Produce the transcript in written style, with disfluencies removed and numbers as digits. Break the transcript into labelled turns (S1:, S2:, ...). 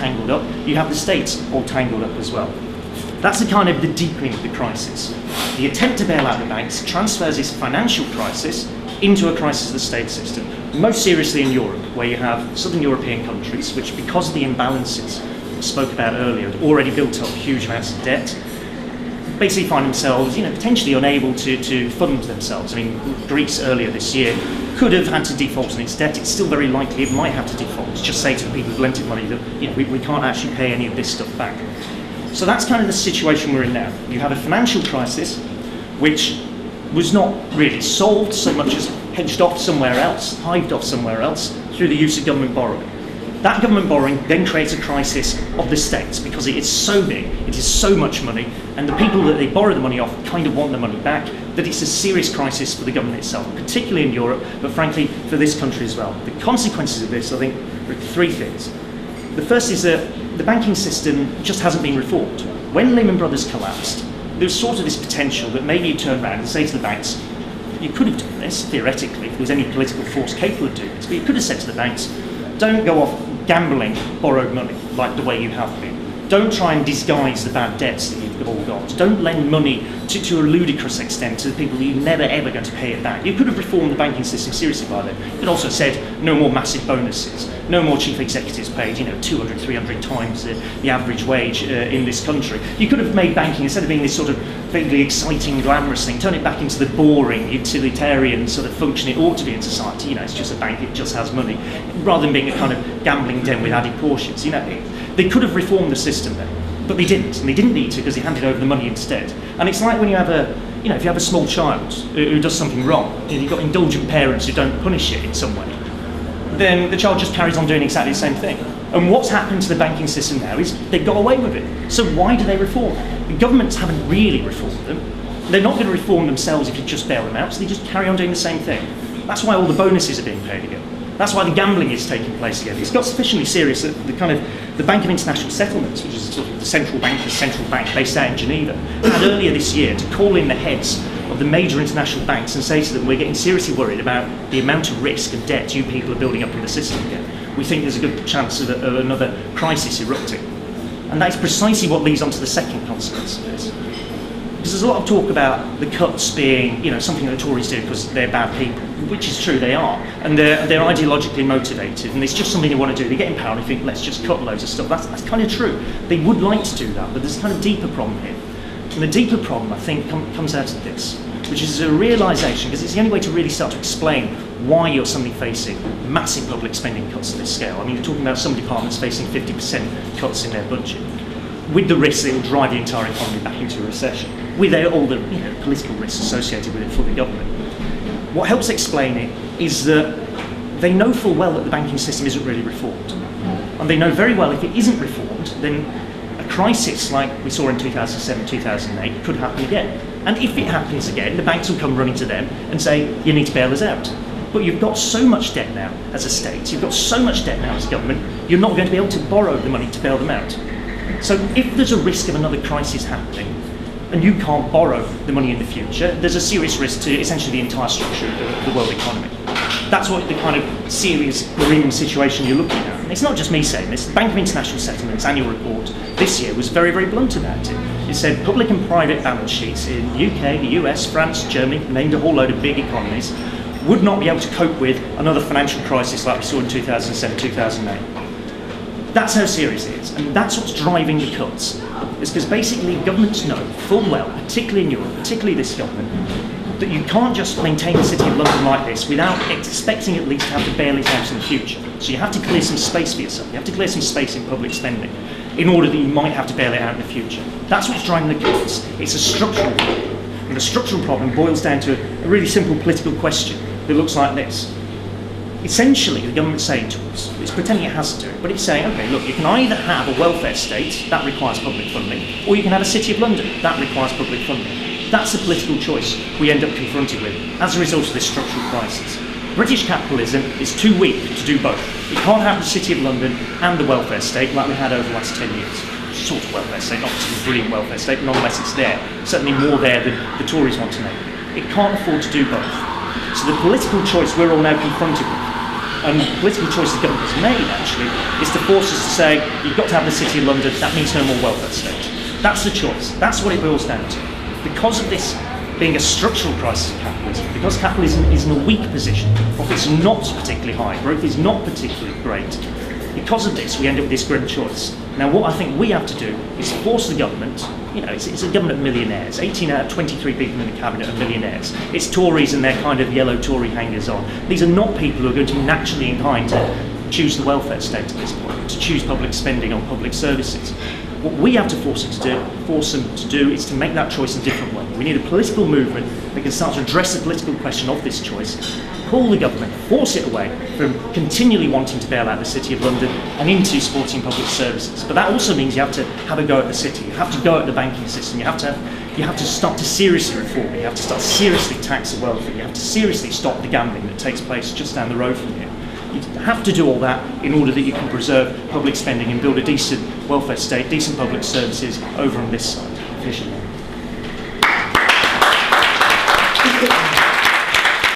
S1: tangled up, you have the states all tangled up as well. That's the kind of the deepening of the crisis. The attempt to bail out the banks transfers this financial crisis into a crisis of the state system. Most seriously in Europe, where you have southern European countries, which because of the imbalances I spoke about earlier, had already built up huge amounts of debt, basically find themselves, potentially unable to fund themselves. I mean, Greece earlier this year could have had to default on its debt. It's still very likely it might have to default. Just say to the people who've lent it money that we can't actually pay any of this stuff back. So that's kind of the situation we're in now. You have a financial crisis which was not really solved so much as hedged off somewhere else, hived off somewhere else through the use of government borrowing. That government borrowing then creates a crisis of the states because it is so big, it is so much money, and the people that they borrow the money off kind of want the money back, that it's a serious crisis for the government itself, particularly in Europe, but frankly for this country as well. The consequences of this, I think, are three things. The first is that the banking system just hasn't been reformed. When Lehman Brothers collapsed, there was sort of this potential that maybe you turn around and say to the banks, you could have done this, theoretically, if there was any political force capable of doing this, but you could have said to the banks, don't go off gambling borrowed money like the way you have been. Don't try and disguise the bad debts that you've all got. Don't lend money to a ludicrous extent to the people that you're never ever going to pay it back. You could have reformed the banking system seriously by then. You could also have said no more massive bonuses, no more chief executives paid 200, 300 times the average wage in this country. You could have made banking, instead of being this sort of vaguely exciting, glamorous thing, turn it back into the boring, utilitarian sort of function it ought to be in society. It's just a bank, it just has money, rather than being a kind of gambling den with added portions. They could have reformed the system then, but they didn't, and they didn't need to because they handed over the money instead. And it's like when you have if you have a small child who does something wrong, you've got indulgent parents who don't punish it in some way, then the child just carries on doing exactly the same thing. And what's happened to the banking system now is they've got away with it. So why do they reform? The governments haven't really reformed them. They're not going to reform themselves if you just bail them out, so they just carry on doing the same thing. That's why all the bonuses are being paid again. That's why the gambling is taking place again. It's got sufficiently serious that the Bank of International Settlements, which is sort of the central bank based out in Geneva, had earlier this year to call in the heads of the major international banks and say to them, we're getting seriously worried about the amount of risk and debt you people are building up in the system again. We think there's a good chance of another crisis erupting. And that is precisely what leads on to the second consequence of this. Because there's a lot of talk about the cuts being, something that the Tories do because they're bad people, which is true, they are, and they're ideologically motivated, and it's just something they want to do. They get in power and they think, let's just cut loads of stuff. That's kind of true. They would like to do that, but there's a kind of deeper problem here. And the deeper problem, I think, comes out of this, which is a realisation, because it's the only way to really start to explain why you're suddenly facing massive public spending cuts of this scale. I mean, you're talking about some departments facing 50% cuts in their budget, with the risk that it will drive the entire economy back into a recession, with all the political risks associated with it for the government. What helps explain it is that they know full well that the banking system isn't really reformed. And they know very well if it isn't reformed, then a crisis like we saw in 2007, 2008 could happen again. And if it happens again, the banks will come running to them and say, you need to bail us out. But you've got so much debt now as a state, you've got so much debt now as a government, you're not going to be able to borrow the money to bail them out. So if there's a risk of another crisis happening, and you can't borrow the money in the future, there's a serious risk to essentially the entire structure of the world economy. That's what the kind of serious grim situation you're looking at. And it's not just me saying this. The Bank of International Settlements annual report this year was very, very blunt about it. It said public and private balance sheets in the UK, the US, France, Germany, named a whole load of big economies, would not be able to cope with another financial crisis like we saw in 2007, 2008. That's how serious it is, and that's what's driving the cuts. It's because basically governments know full well, particularly in Europe, particularly this government, that you can't just maintain the City of London like this without expecting at least to have to bail it out in the future. So you have to clear some space for yourself. You have to clear some space in public spending in order that you might have to bail it out in the future. That's what's driving the cuts. It's a structural problem. And the structural problem boils down to a really simple political question that looks like this. Essentially, the government's saying to us, it's pretending it has to do it, but it's saying, okay, look, you can either have a welfare state, that requires public funding, or you can have a City of London, that requires public funding. That's the political choice we end up confronted with as a result of this structural crisis. British capitalism is too weak to do both. You can't have the City of London and the welfare state like we had over the last 10 years. Sort of welfare state, not a brilliant welfare state, but nonetheless it's there. Certainly more there than the Tories want to make. It can't afford to do both. So the political choice we're all now confronted with, and the political choice the government has made, actually, is to force us to say, you've got to have the City of London, that means no more welfare state. That's the choice. That's what it boils down to. Because of this being a structural crisis of capitalism, because capitalism is in a weak position, profits are not particularly high, growth is not particularly great, because of this we end up with this grim choice. Now what I think we have to do is force the government, it's a government of millionaires, 18 out of 23 people in the cabinet are millionaires. It's Tories and their kind of yellow Tory hangers on. These are not people who are going to be naturally inclined to choose the welfare state at this point, to choose public spending on public services. What we have to force them to do is to make that choice in a different way. We need a political movement that can start to address the political question of this choice, pull the government, force it away from continually wanting to bail out the City of London and into supporting public services. But that also means you have to have a go at the city, you have to go at the banking system, you have to start to seriously reform it, you have to start to seriously tax the wealthy, you have to seriously stop the gambling that takes place just down the road from here. You have to do all that in order that you can preserve public spending and build a decent welfare state, decent public services over on this side. Vision.